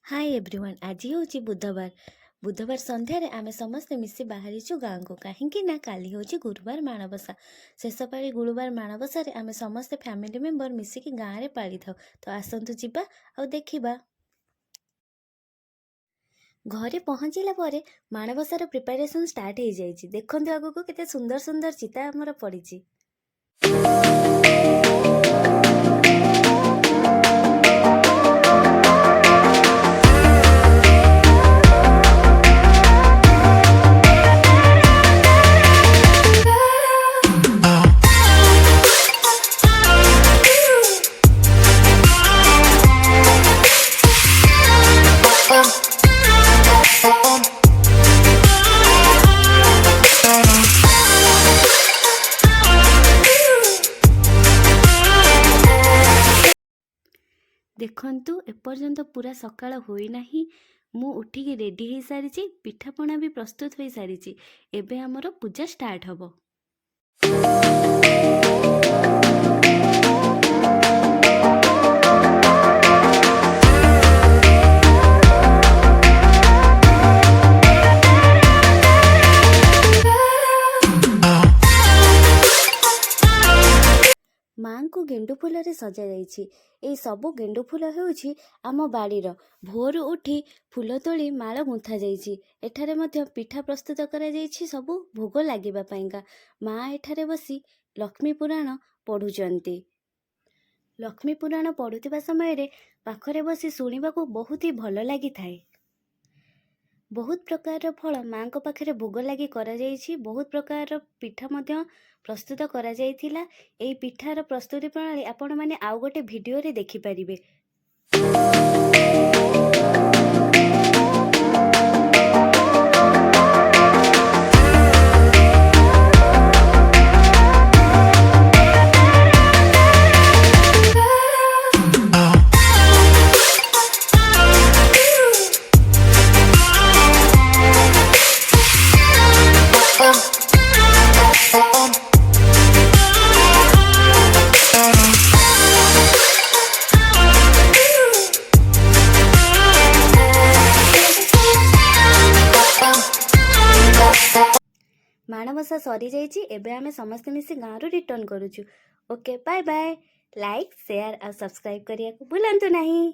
Hi everyone आज हूँ बुधवार बुधवार संध्यारे आमे समस्ते मिसी बाहरीचु गाँ को कहीं काली हूँ गुरुवार माणबसा शेष पाली गुरुवार माणबसा आमे समस्ते फैमिली मेंबर मिसिकी गाँव में पाली था। तो आसतु जीवा आ देखा घरे पहुँचला पर माणबसार प्रिपेरेसन स्टार्ट हो जाए। देखते आगक केते सुंदर सुंदर चिता आमर पड़ी। देखंतु एपर्यंत पूरा सकाळ होई नाही, मु उठिकी रेडी हो सारी, पिठापणा भी प्रस्तुत हो सारी। एबे हमर पूजा स्टार्ट हबो। माँ को गेंडु फूल सजा जाइछि। ए सबु गेंडु फूल हेउछि आम बाड़ीर। भोर उठी फूल तोली माळ गुंथा जाइछि। एठारे मध्य पिठा प्रस्तुत करा जाइछि सबु भोग लागिबा पाइंका। माँ एठारे बसी लक्ष्मी पुराण पढ़ुचंती। लक्ष्मी पुराण पढ़ुथिबा समय रे पाखरे बसी सुनिबाकू बहुत ही भल लागि थाए। बहुत प्रकार फल माँ को पाखरे भोग लगी करा जाइछि। बहुत प्रकार पिठा मध्य प्रस्तुत करा जाइथिला। एई पिठार प्रस्तुति प्रणाली आपण माने आउ गोटे वीडियो रे देखि परिबे। माणबसा सरी जाइछि। एबे आमे समस्त मिसी गाँव रो रिटर्न करूछु। Okay bye bye. Like share और सब्सक्राइब करिया को भूलंतु नहीं।